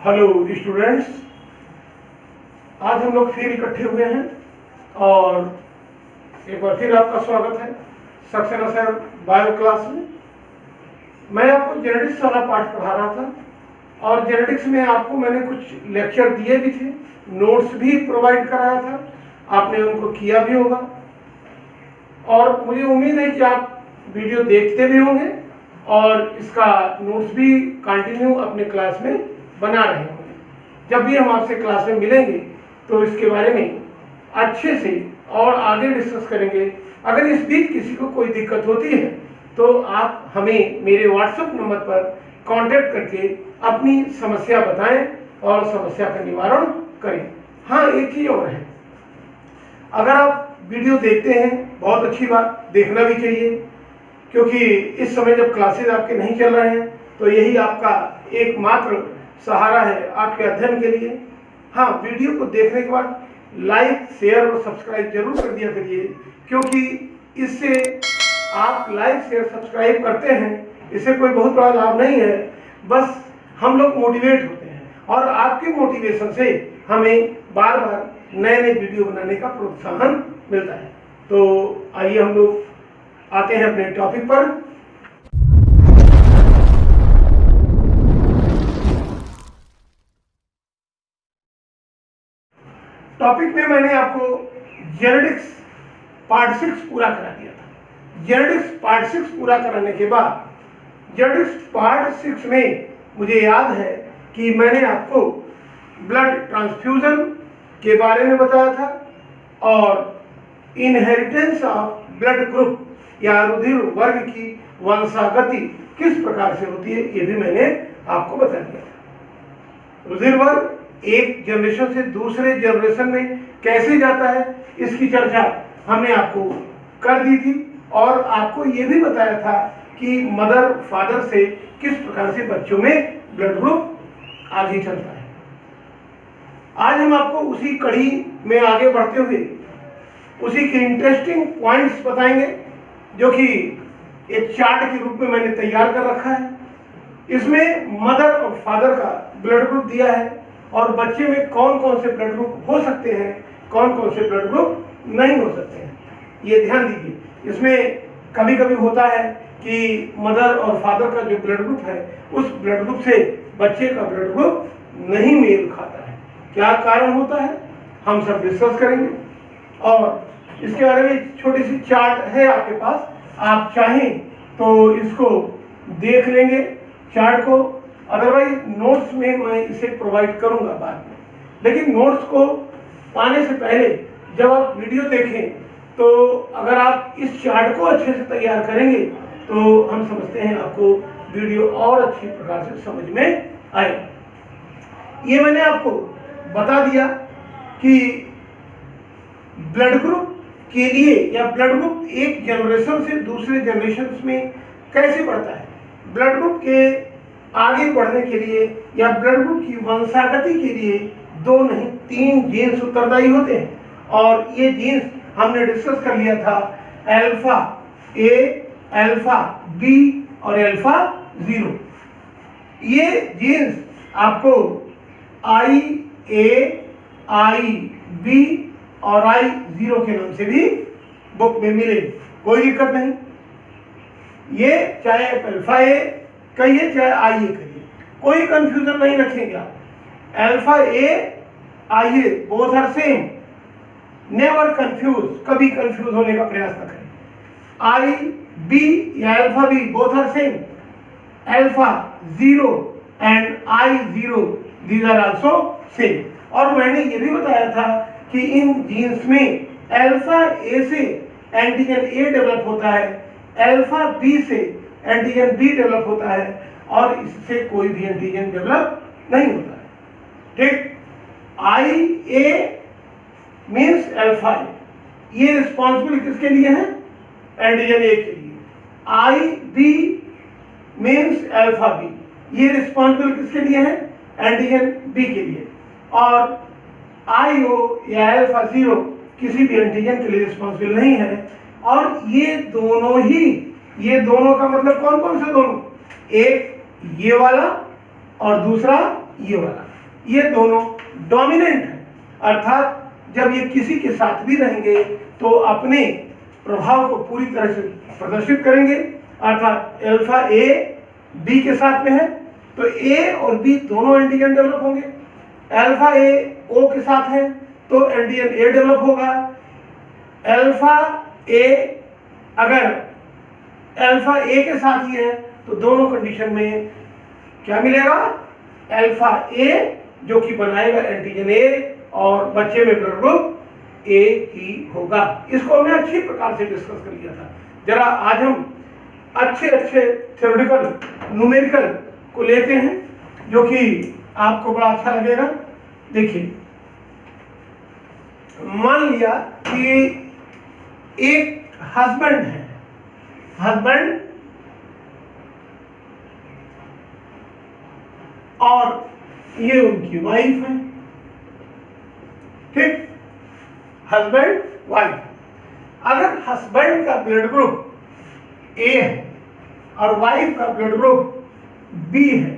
Hello students, आज हम लोग फिर इकट्ठे हुए हैं और एक बार फिर आपका स्वागत है सक्सेना सर बायो क्लास में। मैं आपको जेनेटिक्स वाला पाठ पढ़ा रहा था और जेनेटिक्स में आपको मैंने कुछ लेक्चर दिए भी थे, नोट्स भी प्रोवाइड कराया था, आपने उनको किया भी होगा और मुझे उम्मीद है कि आप वीडियो देखते भी होंगे और इसका नोट्स भी कंटिन्यू अपने क्लास में बना रहे होंगे। जब भी हम आपसे क्लास में मिलेंगे तो इसके बारे में अच्छे से और आगे डिस्कस करेंगे। अगर इस बीच किसी को कोई दिक्कत होती है तो आप हमें मेरे व्हाट्सएप नंबर पर कांटेक्ट करके अपनी समस्या बताएं और समस्या का निवारण करें। हाँ, एक चीज़ और है, अगर आप वीडियो देखते हैं बहुत अच्छी बात, देखना भी चाहिए, क्योंकि इस समय जब क्लासेस आपके नहीं चल रहे हैं तो यही आपका एकमात्र सहारा है आपके अध्ययन के लिए। हाँ, वीडियो को देखने के बाद लाइक, शेयर और सब्सक्राइब जरूर कर दिया करिए, क्योंकि इससे आप लाइक, शेयर, सब्सक्राइब करते हैं, इससे कोई बहुत बड़ा लाभ नहीं है, बस हम लोग मोटिवेट होते हैं और आपके मोटिवेशन से हमें बार बार नए नए वीडियो बनाने का प्रोत्साहन मिलता है। तो आइए हम लोग आते हैं अपने टॉपिक पर। टॉपिक में मैंने आपको जेनेटिक्स पार्ट 6 पूरा करा दिया था। जेनेटिक्स पार्ट 6 पूरा कराने के बाद जेनेटिक्स पार्ट 6 में मुझे याद है कि मैंने आपको ब्लड ट्रांसफ्यूजन के बारे में बताया था और इनहेरिटेंस ऑफ ब्लड ग्रुप या रुधिर वर्ग की वंशागति किस प्रकार से होती है ये भी मैंने आपको बता दिया था। रुधिर वर्ग एक जनरेशन से दूसरे जनरेशन में कैसे जाता है इसकी चर्चा हमने आपको कर दी थी और आपको ये भी बताया था कि मदर फादर से किस प्रकार से बच्चों में ब्लड ग्रुप आगे चलता है। आज हम आपको उसी कड़ी में आगे बढ़ते हुए उसी के इंटरेस्टिंग पॉइंट्स बताएंगे, जो कि एक चार्ट के रूप में मैंने तैयार कर रखा है। इसमें मदर और फादर का ब्लड ग्रुप दिया है और बच्चे में कौन कौन से ब्लड ग्रुप हो सकते हैं, कौन कौन से ब्लड ग्रुप नहीं हो सकते हैं, ये ध्यान दीजिए। इसमें कभी कभी होता है कि मदर और फादर का जो ब्लड ग्रुप है उस ब्लड ग्रुप से बच्चे का ब्लड ग्रुप नहीं मेल खाता है। क्या कारण होता है हम सब डिस्कस करेंगे और इसके बारे में छोटी सी चार्ट है आपके पास, आप चाहें तो इसको देख लेंगे चार्ट को, अदरवाइज नोट्स में मैं इसे प्रोवाइड करूंगा बाद में। लेकिन नोट्स को पाने से पहले जब आप वीडियो देखें तो अगर आप इस चार्ट को अच्छे से तैयार करेंगे तो हम समझते हैं आपको वीडियो और अच्छी प्रकार से समझ में आएगा। ये मैंने आपको बता दिया कि ब्लड ग्रुप के लिए या ब्लड ग्रुप एक जनरेशन से दूसरे जनरेशन में कैसे बढ़ता है। ब्लड ग्रुप के आगे बढ़ने के लिए या ब्लड ग्रुप की वंशागति के लिए 2 नहीं 3 जीन्स उत्तरदायी होते हैं और ये जीन्स हमने डिस्कस कर लिया था, अल्फा ए, अल्फा बी और अल्फा 0। ये जीन्स आपको आई ए, आई बी और आई 0 के नाम से भी बुक में मिले, कोई दिक्कत नहीं। ये चाहे अल्फा ए कहिए चाहे आई ए कहिए, कोई कंफ्यूजन नहीं रखेंगे आप। Alpha A, I A both are same, never confuse, कभी कंफ्यूज होने का प्रयास न करें। आई बी या alpha B both are same, alpha 0 and I 0 these are also same. और मैंने ये भी बताया था कि इन जीन्स में अल्फा ए से एंटीजन ए डेवलप होता है, अल्फा बी से एंटीजन बी डेवलप होता है और इससे कोई भी एंटीजन डेवलप नहीं होता है। ठीक, आई ए मीन्स अल्फा ए, ये रिस्पॉन्सिबल किसके लिए है, एंटीजन ए के लिए। आई बी मीन्स अल्फा बी, ये रिस्पॉन्सिबल किसके लिए है, एंटीजन बी के लिए। और आई ओ या अल्फा 0 किसी भी एंटीजन के लिए रिस्पॉन्सिबल नहीं है। और ये दोनों ही, ये दोनों का मतलब कौन कौन से दोनों, एक ये वाला और दूसरा ये वाला, ये दोनों डोमिनेंट है, अर्थात जब ये किसी के साथ भी रहेंगे तो अपने प्रभाव को पूरी तरह से प्रदर्शित करेंगे। अर्थात अल्फा ए बी के साथ में है तो ए और बी दोनों एंटीजन डेवलप होंगे। अल्फा ए ओ के साथ है तो एंटीजन ए डेवलप होगा। अल्फा ए अगर अल्फा ए के साथ ही है तो दोनों कंडीशन में क्या मिलेगा, अल्फा ए जो कि बनाएगा एंटीजन ए और बच्चे में ब्लड ग्रुप ए ही होगा। इसको हमने अच्छी प्रकार से डिस्कस कर लिया था। जरा आज हम अच्छे थ्योरेटिकल न्यूमेरिकल को लेते हैं जो कि आपको बड़ा अच्छा लगेगा। देखिए, मान लिया कि एक हस्बैंड है, हस्बैंड और ये उनकी वाइफ है, ठीक, हस्बैंड वाइफ। अगर हस्बैंड का ब्लड ग्रुप ए है और वाइफ का ब्लड ग्रुप बी है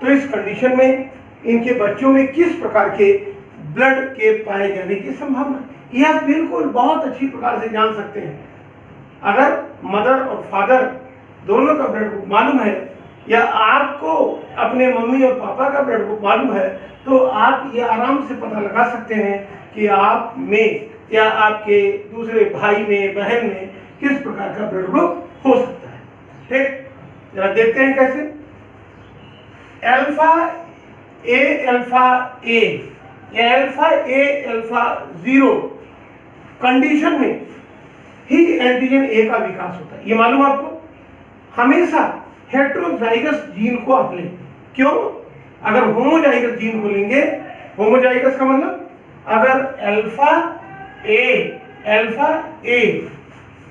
तो इस कंडीशन में इनके बच्चों में किस प्रकार के ब्लड के पाए जाने की संभावना, यह बिल्कुल बहुत अच्छी प्रकार से जान सकते हैं। अगर मदर और फादर दोनों का ब्लड ग्रुप मालूम है या आपको अपने मम्मी और पापा का ब्लड ग्रुप मालूम है तो आप ये आराम से पता लगा सकते हैं कि आप में या आपके दूसरे भाई में, बहन में किस प्रकार का ब्लड ग्रुप हो सकता है। ठीक, जरा देखते हैं कैसे। अल्फा ए या अल्फा 0 कंडीशन में ही एंटीजन ए का विकास होता है, ये मालूम आपको। हमेशा हेटेरोजाइगस जीन को आप लें, क्यों? अगर होमोजाइगस जीन को लेंगे, होमोजाइगस का मतलब अगर अल्फा ए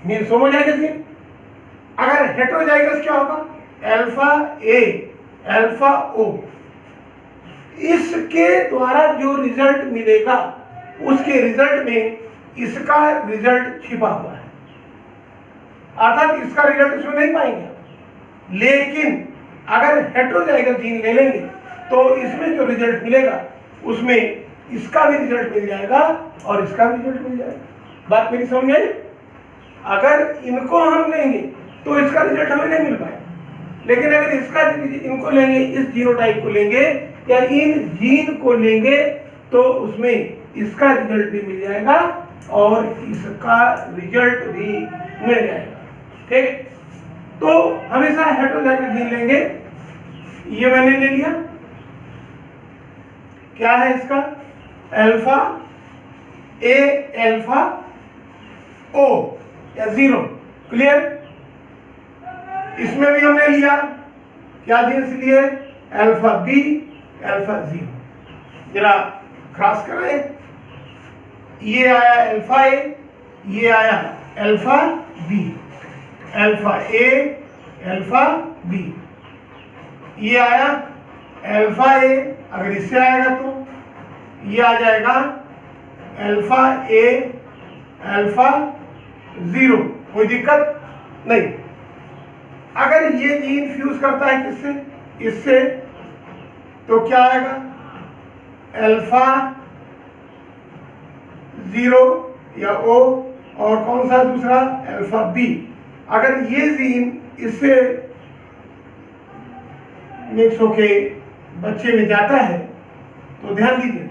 मीन्स होमोजाइगस जीन, अगर हेटेरोजाइगस क्या होगा, अल्फा ए अल्फा ओ। इसके द्वारा जो रिजल्ट मिलेगा उसके रिजल्ट में इसका रिजल्ट छिपा हुआ है, अर्थात इसका रिजल्ट इसमें नहीं पाएंगे। लेकिन अगर हेटेरोजाइगस जीन ले लेंगे तो इसमें जो रिजल्ट मिलेगा उसमें इसका भी रिजल्ट मिल जाएगा और इसका भी रिजल्ट मिल जाएगा। बात मेरी समझ आई? अगर इनको हम लेंगे तो इसका रिजल्ट हमें नहीं मिल पाएगा, लेकिन अगर इनको लेंगे, इस जीनोटाइप को लेंगे या इन जीन को लेंगे तो उसमें इसका रिजल्ट भी मिल जाएगा और इसका रिजल्ट भी मिल जाएगा। ठीक, तो हमेशा हेटेरोजाइगस जीन लेंगे। ये मैंने ले लिया, क्या है इसका, अल्फा ए अल्फा ओ या 0, क्लियर। इसमें भी हमने लिया, क्या जीन्स लिए, अल्फा बी अल्फा 0। जरा क्रॉस करें, ये आया अल्फा ए, ये आया अल्फा बी, अल्फा ए अल्फा बी, ये आया अल्फा ए, अगर इससे आएगा तो ये आ जाएगा अल्फा ए अल्फा 0, कोई दिक्कत नहीं। अगर ये जीन फ्यूज करता है किससे, इससे, तो क्या आएगा, अल्फा 0 या ओ, और कौन सा दूसरा, अल्फा बी। अगर ये जीन इससे मिक्स होके बच्चे में जाता है तो ध्यान दीजिए,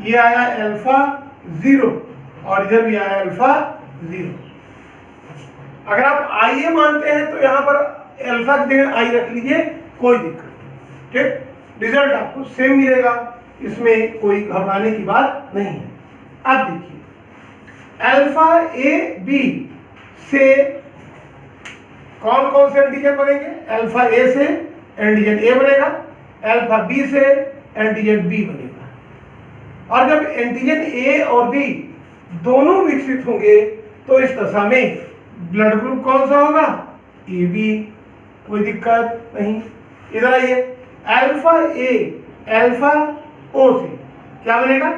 ये आया अल्फा 0 और इधर भी आया अल्फा 0। अगर आप आई ए मानते हैं तो यहां पर अल्फा की जगह आई रख लीजिए, कोई दिक्कत नहीं। ठीक, रिजल्ट आपको सेम मिलेगा, इसमें कोई घबराने की बात नहीं है। अब देखिए, अल्फा ए बी से कौन कौन से एंटीजन बनेंगे, अल्फा ए से एंटीजन ए बनेगा, अल्फा बी से एंटीजन बी बनेगा। और जब एंटीजन ए और बी दोनों विकसित होंगे तो इस दशा में ब्लड ग्रुप कौन सा होगा, ए बी, कोई दिक्कत नहीं। इधर आइए, अल्फा ए अल्फा ओ से क्या बनेगा,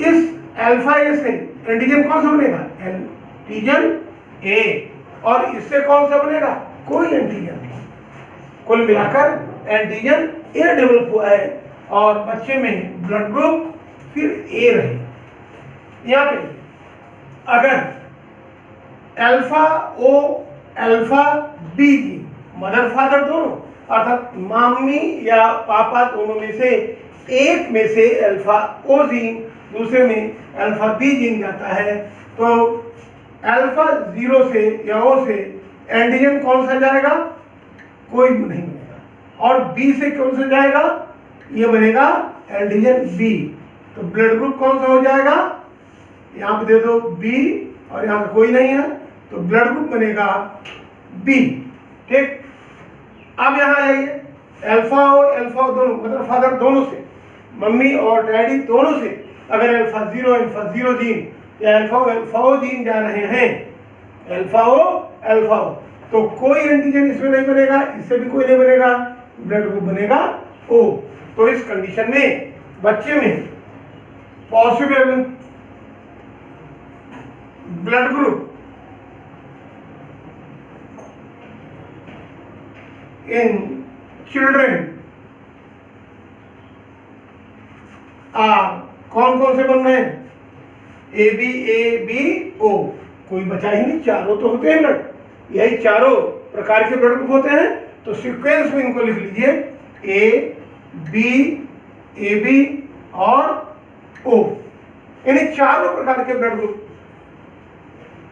इस अल्फा ए से एंटीजन कौन सा बनेगा, एंटीजन ए, और इससे कौन सा बनेगा, कोई एंटीजन नहीं। कुल मिलाकर एंटीजन ए डेवलप हुआ है और बच्चे में ब्लड ग्रुप फिर ए रहे। यहाँ पे अगर alpha O alpha B gene mother father दोनों अर्थात मम्मी या पापा दोनों में से एक में से अल्फा ओ जीन दूसरे में अल्फा बी जीन जाता है तो अल्फा 0 से या ओ से एंटीजन कौन सा जाएगा? कोई भी नहीं बनेगा। और बी से कौन सा जाएगा? ये बनेगा एंटीजन बी। तो ब्लड ग्रुप कौन सा हो जाएगा? यहाँ पे दे दो बी और यहाँ पे कोई नहीं है तो ब्लड ग्रुप बनेगा बी। ठीक, अब यहाँ आ जाइए, अल्फा ओ दोनों मतलब फादर दोनों से, मम्मी और डैडी दोनों से अगर अल्फा 0 जीन या अल्फा ओ जीन जा रहे हैं, अल्फा ओ तो कोई एंटीजन इसमें नहीं बनेगा, इससे भी कोई नहीं बनेगा, ब्लड ग्रुप बनेगा ओ। तो इस कंडीशन में बच्चे में possible blood group in children कौन कौन से बन रहे हैं? ए बी ओ, कोई बचा ही नहीं, चारों तो होते हैं ब्लड, यही चारों प्रकार के ब्लड ग्रुप होते हैं। तो सीक्वेंस में इनको लिख लीजिए ए बी और ओ, यानी चारों प्रकार के ब्लड ग्रुप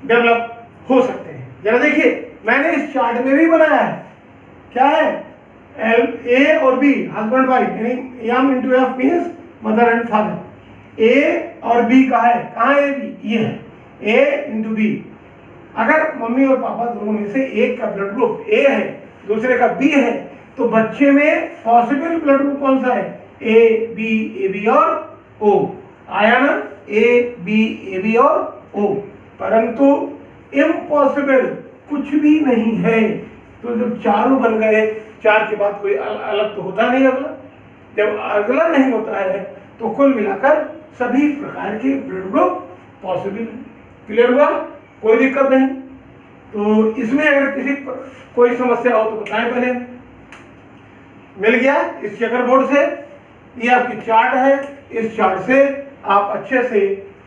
डेवलप हो सकते हैं। जरा देखिए मैंने इस चार्ट में भी बनाया है, क्या है? ए और बी हस्बैंड वाइफ, यानी M into F means mother and father. A और बी का है, कहाँ है बी? ये है ए इंटू बी। अगर मम्मी और पापा दोनों में से एक का ब्लड ग्रुप ए है दूसरे का बी है तो बच्चे में पॉसिबल ब्लड ग्रुप कौन सा है? ए बी और ओ। आया ना? ए बी और ओ। परंतु इम्पॉसिबल कुछ भी नहीं है। तो जब चारों बन गए, चार के बाद कोई अलग तो होता नहीं अगला, जब अगला नहीं होता है तो कुल मिलाकर सभी प्रकार के ब्लड ग्रुप पॉसिबल। क्लियर हुआ? कोई दिक्कत नहीं। तो इसमें अगर किसी कोई समस्या हो तो बताएं पहले। मिल गया इस चेकर बोर्ड से, ये आपकी चार्ट है, इस चार्ट से आप अच्छे से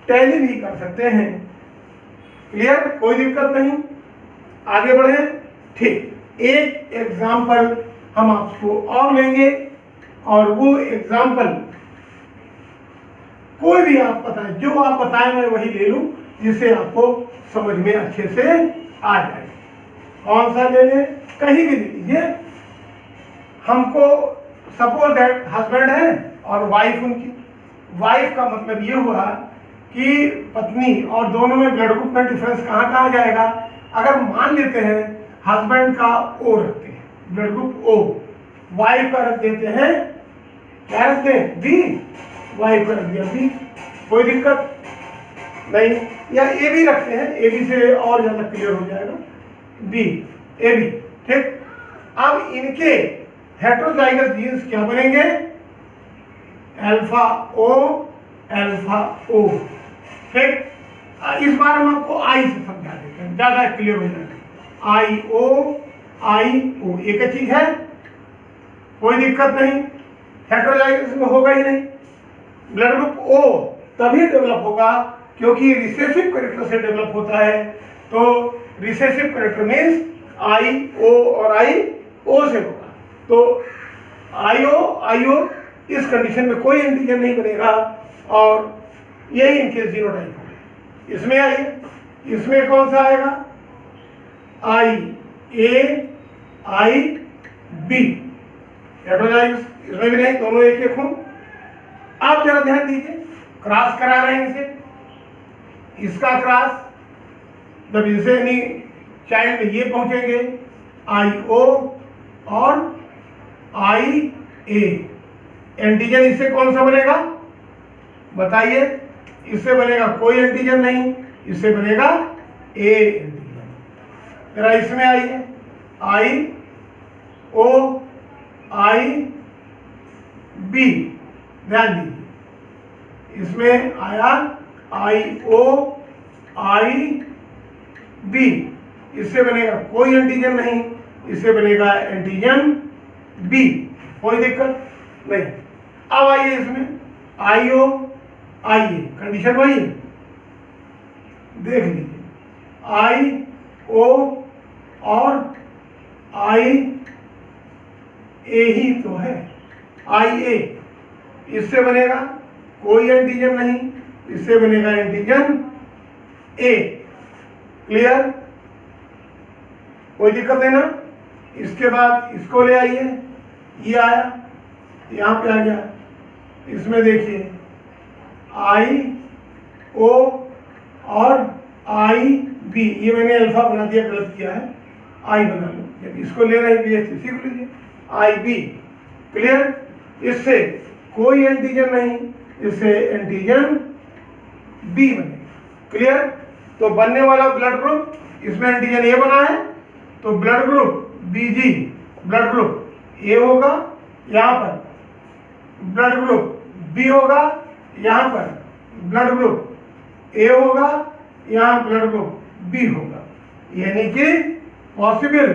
टैली भी कर सकते हैं। क्लियर? कोई दिक्कत नहीं, आगे बढ़े। ठीक, एक एग्जाम्पल हम आपको और लेंगे और वो एग्जाम्पल कोई भी आप बताएं, जो आप बताएं मैं वही ले लूं जिससे आपको समझ में अच्छे से आ जाए। कौन सा ले लें? कहीं भी ले लीजिए। हमको सपोज दैट हस्बैंड है और वाइफ उनकी, वाइफ का मतलब ये हुआ कि पत्नी, और दोनों में ब्लड ग्रुप में डिफरेंस कहाँ कहाँ जाएगा? अगर मान लेते हैं हस्बैंड का ओ रखते हैं, ब्लड ग्रुप ओ, वाइफ का रख देते हैं, क्या रखते हैं? बी, वाइफ का रख दिया बी, कोई दिक्कत नहीं। या ए बी रखते हैं, ए बी से और ज्यादा क्लियर हो जाएगा, बी ए बी। ठीक, अब इनके हेटेरोजाइगस जीन्स क्या बनेंगे? अल्फा ओ। ठीक, इस बार हम आपको आई से समझा देते हैं, ज्यादा क्लियर हो जाएगा। आई ओ एक ही चीज है, कोई दिक्कत नहीं, हेटेरोजाइगस में होगा ही नहीं। ब्लड ग्रुप ओ तभी डेवलप होगा क्योंकि रिसेसिव कैरेक्टर से डेवलप होता है। तो रिसेसिव कैरेक्टर मीन्स आई ओ और आई ओ से होगा। तो आई ओ इस कंडीशन में कोई एंटीजन नहीं बनेगा और यही इनके जीनोटाइप होंगे। इसमें आइए, इसमें कौन सा आएगा? आई ए आई बी, हेटेरोजाइगस इसमें भी नहीं, दोनों एक एक हों। आप जरा ध्यान दीजिए, क्रॉस करा रहे हैं इसे, इसका क्रॉस जब इसे नहीं चाइल्ड में ये पहुंचेंगे आई ओ और आई ए, एंटीजन इससे कौन सा बनेगा? बताइए। इससे बनेगा कोई एंटीजन नहीं, इससे बनेगा ए एंटीजन। जरा इसमें आइए, आई ओ आई बी, ध्यान दीजिए, इसमें आया आई ओ आई बी, इससे बनेगा कोई एंटीजन नहीं, इससे बनेगा एंटीजन बी, कोई दिक्कत नहीं। अब आइए इसमें आई ओ आई ए, कंडीशन वही है, देख लीजिए आई ओ और आई ए ही तो है, आई ए, इससे बनेगा कोई एंटीजन नहीं, इससे बनेगा एंटीजन ए। क्लियर, कोई दिक्कत नहीं ना। इसके बाद इसको ले आइए, ये आया, यहाँ पे आ गया, इसमें देखिए आई ओ और आई बी, ये मैंने अल्फा बना दिया, गलत किया है, आई बना लो, जब इसको ले रहे हैं सीख लीजिए आई बी। क्लियर, इससे कोई एंटीजन नहीं, इससे एंटीजन बी बनेगा। क्लियर, तो बनने वाला ब्लड ग्रुप, इसमें एंटीजन ए बना है तो blood group B G, blood group A होगा, यहाँ पर ब्लड ग्रुप बी होगा, यहाँ पर ब्लड ग्रुप ए होगा, यहाँ ब्लड ग्रुप बी होगा, यानी कि possible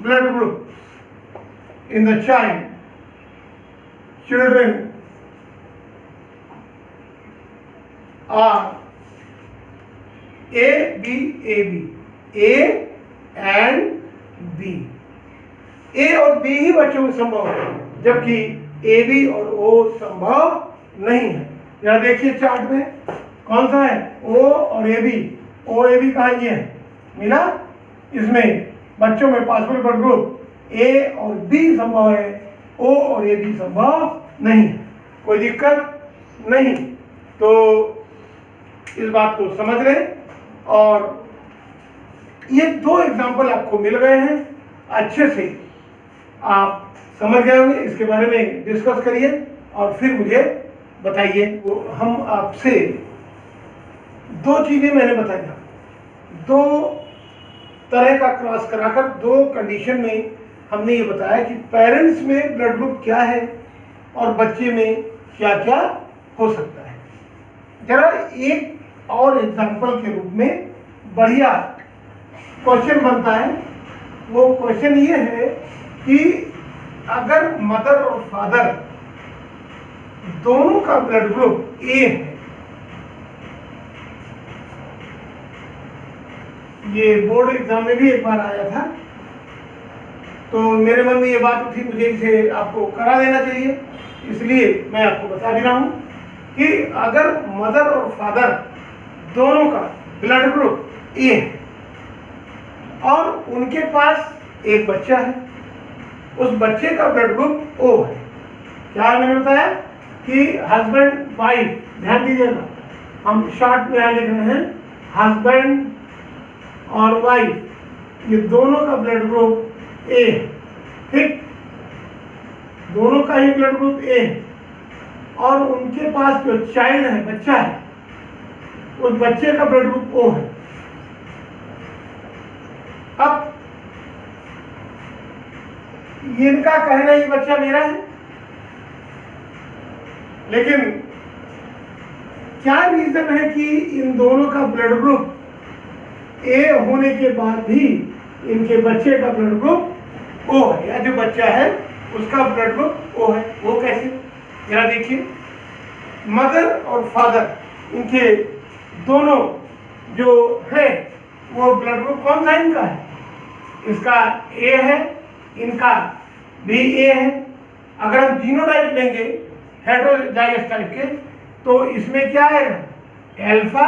blood group in the children are A, B, A, B, A and B। A और B ही बच्चों में संभव है, जबकि A, B और O संभव नहीं है। यहाँ देखिए चार्ट में कौन सा है, O और A, B, O, A, B कहाँ ये है, मिला। इसमें बच्चों में पॉसिबल ब्लड ग्रुप ए और बी संभव है, ओ और ए बी संभव नहीं है, कोई दिक्कत नहीं। तो इस बात को समझ लें, और ये दो एग्जांपल आपको मिल गए हैं, अच्छे से आप समझ गए होंगे। इसके बारे में डिस्कस करिए और फिर मुझे बताइए। तो हम आपसे दो चीजें मैंने बताई, दो तरह का क्रॉस कराकर दो कंडीशन में हमने ये बताया कि पेरेंट्स में ब्लड ग्रुप क्या है और बच्चे में क्या क्या हो सकता है। जरा एक और एग्जांपल के रूप में बढ़िया क्वेश्चन बनता है, वो क्वेश्चन ये है कि अगर मदर और फादर दोनों का ब्लड ग्रुप ए है, ये बोर्ड एग्जाम में भी एक बार आया था, तो मेरे मन में ये बात उठी, मुझे इसे आपको करा देना चाहिए, इसलिए मैं आपको बता भी रहा हूँ कि अगर मदर और फादर दोनों का ब्लड ग्रुप ए है और उनके पास एक बच्चा है, उस बच्चे का ब्लड ग्रुप ओ है। क्या मैंने बताया कि हस्बैंड वाइफ, ध्यान दीजिएगा, हम शॉर्ट में यहाँ लिख रहे हैं हस्बैंड और वाइफ, ये दोनों का ब्लड ग्रुप ए है, ठीक, दोनों का ही ब्लड ग्रुप ए है, और उनके पास जो चाइल्ड है, बच्चा है, उस बच्चे का ब्लड ग्रुप ओ है। अब इनका कहना ये बच्चा मेरा है, लेकिन क्या रीजन है कि इन दोनों का ब्लड ग्रुप ए होने के बाद भी इनके बच्चे का ब्लड ग्रुप ओ है, या जो बच्चा है उसका ब्लड ग्रुप ओ है? वो कैसे, जरा देखिए। मदर और फादर इनके दोनों जो है वो ब्लड ग्रुप कौन सा इनका है, इसका ए है, इनका भी ए है। अगर हम जीनोटाइप लेंगे हेटेरोजाइगस टाइप के, तो इसमें क्या आएगा, अल्फा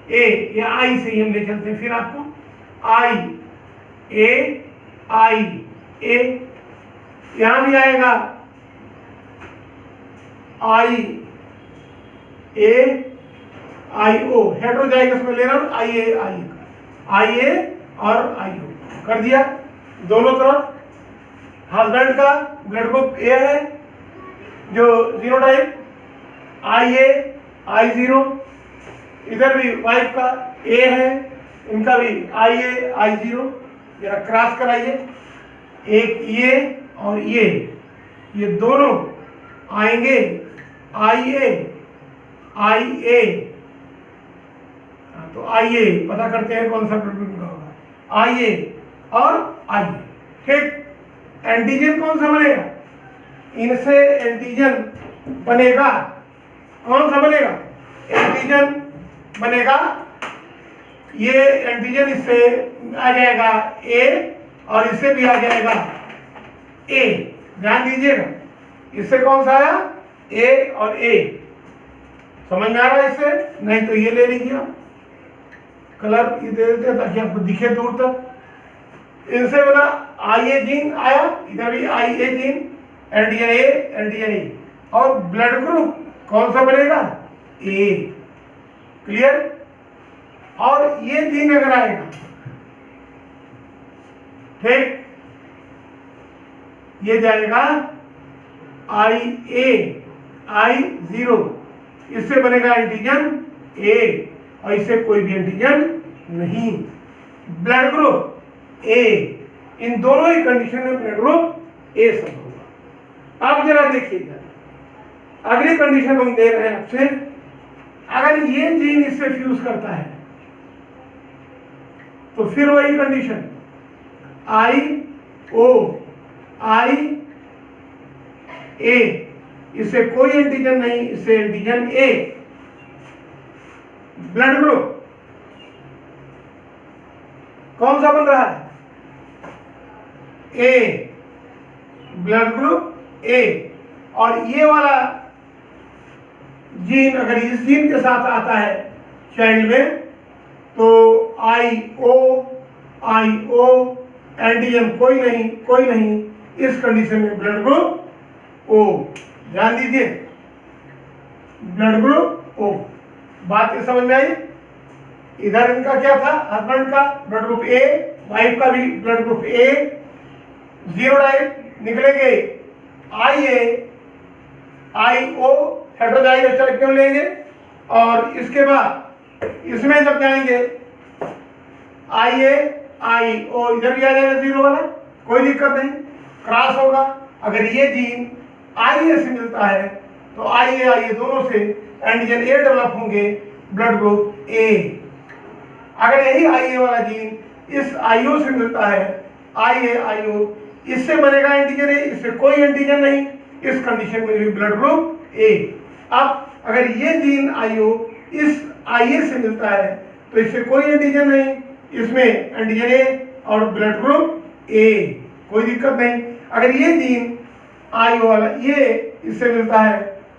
ए, या आई से ही हम ले चलते हैं फिर आपको, आई ए, यहां भी आएगा आई ए आई ओ, हेटेरोजाइगस में ले रहा हूं आई ए और आई ओ कर दिया दोनों तरफ। हस्बैंड का ब्लड ग्रुप ए है, जो जीनोटाइप I0, इधर भी वाइफ का ए है, इनका भी I0। जरा क्रॉस कराइए, एक ये और ये दोनों आएंगे IA। तो IA पता करते हैं कौन सा ब्लड ग्रुप का होगा, IA और आई। ठीक, एंटीजन कौन सा बनेगा? इनसे एंटीजन बनेगा, कौन सा बनेगा? एंटीजन बनेगा, ये एंटीजन इससे आ जाएगा ए और इससे भी आ जाएगा ए। ध्यान दीजिएगा, इससे कौन सा आया? ए और ए। समझ में आ रहा है इससे? नहीं तो ये ले लीजिए आप, कलर ये दे देते ताकि आपको दिखे दूर तक। इनसे बना आई ए जीन आया, इधर भी I A gene, antigen A, antigen A. और ब्लड ग्रुप कौन सा बनेगा? ए। क्लियर? और ये जीन अगर आएगा, ठीक, ये जाएगा आई ए, आई 0, इससे बनेगा एंटीजन ए और इससे कोई भी एंटीजन नहीं। ब्लड ग्रुप ए, इन दोनों ही कंडीशन में ब्लड ग्रुप ए सब होगा। अब जरा देखिएगा, अगली कंडीशन हम दे रहे हैं आपसे, अगर ये जीन इससे फ्यूज करता है तो फिर वही कंडीशन आई ओ, आई ए, इससे कोई एंटीजन नहीं, इससे एंटीजन ए। ब्लड ग्रुप कौन सा बन रहा है? ए, ब्लड ग्रुप ए। और ये वाला जीन अगर इस जीन के साथ आता है चाइल्ड में तो आई ओ, एंटीजन कोई नहीं, इस कंडीशन में ब्लड ग्रुप ओ। ध्यान दीजिए, ब्लड ग्रुप ओ। बात ये समझ में आई? इधर इनका क्या था? हस्बैंड का ब्लड ग्रुप ए, वाइफ का भी ब्लड ग्रुप ए, 0 डाई निकलेंगे आई ए, आई ओ, हेटेरोजाइगस क्यों लेंगे? और इसके बाद इसमें जब जाएंगे आई ए, आई ओ, इधर भी आ जाएगा 0 वाला, कोई दिक्कत नहीं, क्रॉस होगा। अगर ये जीन आई ए से मिलता है तो आई ए दोनों से एंटीजन ए डेवलप होंगे, ब्लड ग्रुप ए। अगर यही आई ए वाला जीन इस आई ओ से मिलता है, आई ए आई ओ, इससे बनेगा एंटीजन ए, इससे कोई एंटीजन नहीं, इस कंडीशन में भी ब्लड ग्रुप ए। अब अगर ये जीन आई ओ इस आई ए से मिलता है तो इससे कोई एंटीजन नहीं, इसमें एंटीजन ए और ब्लड ग्रुप ए, कोई दिक्कत नहीं। अगर ये जीन आई ओ वाला ये इससे मिलता है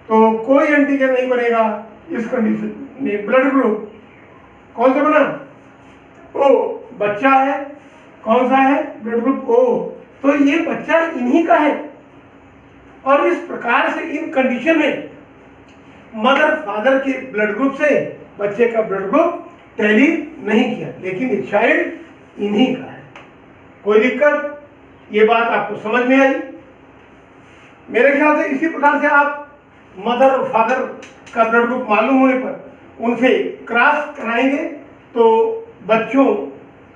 तो कोई एंटीजन नहीं बनेगा, इस कंडीशन में ब्लड ग्रुप कौन सा बना? ओ। बच्चा है, कौन सा है? Blood group O. तो ये बच्चा इन्हीं का है। और इस प्रकार से इन कंडीशन में मदर फादर के ब्लड ग्रुप से बच्चे का ब्लड ग्रुप टैली नहीं किया, लेकिन ये चाइल्ड इन्हीं का है। कोई दिक्कत? ये बात आपको समझ में आई? मेरे ख्याल से इसी प्रकार से आप मदर और फादर का ब्लड ग्रुप मालूम होने पर उनसे क्रॉस कराएंगे तो बच्चों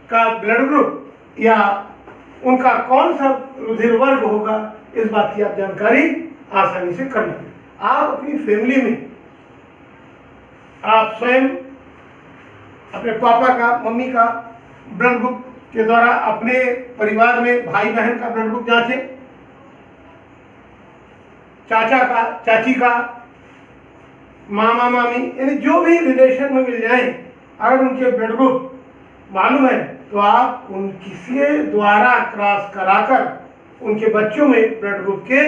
का ब्लड ग्रुप या उनका कौन सा रुधिर वर्ग होगा, इस बात की आप जानकारी आसानी से कर लेंगे। आप अपनी फैमिली में आप स्वयं अपने पापा का, मम्मी का ब्लड ग्रुप के द्वारा अपने परिवार में भाई बहन का ब्लड ग्रुप जांचें, चाचा का, चाची का, मामा मामी, यानी जो भी रिलेशन में मिल जाए, अगर उनके ब्लड ग्रुप मालूम है तो आप उनकी से द्वारा क्रॉस कराकर उनके बच्चों में ब्लड ग्रुप के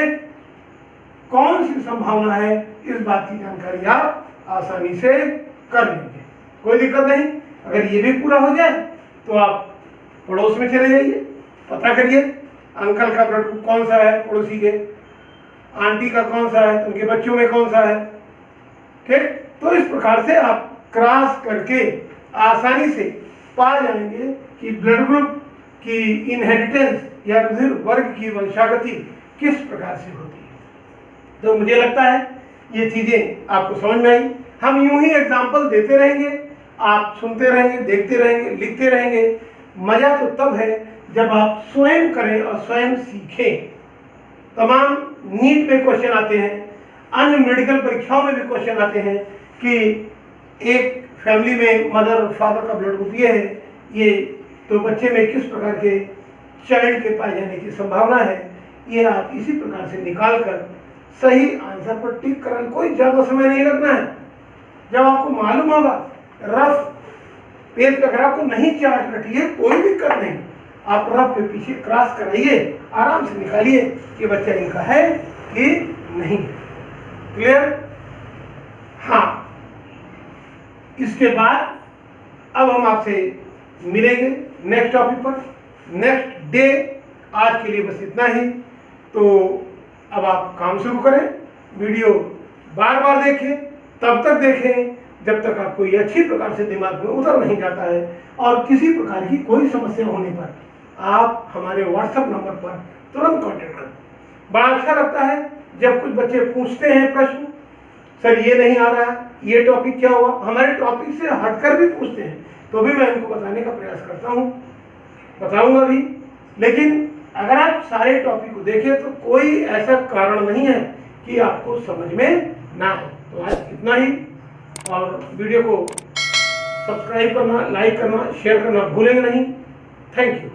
कौन सी संभावना है, इस बात की जानकारी आप आसानी से कर लेंगे। कोई दिक्कत नहीं। अगर ये भी पूरा हो जाए तो आप पड़ोस में चले जाइए, पता करिए अंकल का ब्लड ग्रुप कौन सा है पड़ोसी के, आंटी का कौन सा है, उनके बच्चों में कौन सा है। ठीक, तो इस प्रकार से आप क्रॉस करके आसानी से पा जाएंगे कि ब्लड ग्रुप की इनहेरिटेंस या रुधिर वर्ग की वंशागति किस प्रकार से होती है। तो मुझे लगता है ये चीजें आपको समझ में आई। हम यूं ही एग्जाम्पल देते रहेंगे, आप सुनते रहेंगे, देखते रहेंगे, लिखते रहेंगे। मजा तो तब है जब आप स्वयं करें और स्वयं सीखें। तमाम नीट में क्वेश्चन आते हैं, अन्य मेडिकल परीक्षाओं में भी क्वेश्चन आते हैं कि एक फैमिली में मदर और फादर का ब्लड ग्रुप ये है, ये तो बच्चे में किस प्रकार के चाइल्ड के पाए जाने की संभावना है। ये आप इसी प्रकार से निकाल कर सही आंसर पर टिक करना, कोई ज़्यादा समय नहीं लगना है। जब आपको मालूम होगा रफ पेज पे, अगर आपको नहीं चार्ट रखी है कोई दिक्कत नहीं, आप रफ पे पीछे क्रॉस कराइए, आराम से निकालिए कि बच्चा इनका है कि नहीं। क्लियर? हाँ, इसके बाद अब हम आपसे मिलेंगे नेक्स्ट टॉपिक पर, नेक्स्ट डे। आज के लिए बस इतना ही। तो अब आप काम शुरू करें, वीडियो बार बार देखें, तब तक देखें जब तक आपको ये अच्छी प्रकार से दिमाग में उतर नहीं जाता है। और किसी प्रकार की कोई समस्या होने पर आप हमारे व्हाट्सएप नंबर पर तुरंत कांटेक्ट करें। बड़ा अच्छा लगता है जब कुछ बच्चे पूछते हैं प्रश्न, सर ये नहीं आ रहा है, ये टॉपिक क्या हुआ, हमारे टॉपिक से हटकर भी पूछते हैं, तो भी मैं इनको बताने का प्रयास करता हूँ, बताऊंगा भी। लेकिन अगर आप सारे टॉपिक को देखें तो कोई ऐसा कारण नहीं है कि आपको समझ में ना आए। तो आज इतना ही, और वीडियो को सब्सक्राइब करना, लाइक करना, शेयर करना भूलेंगे नहीं। Thank you.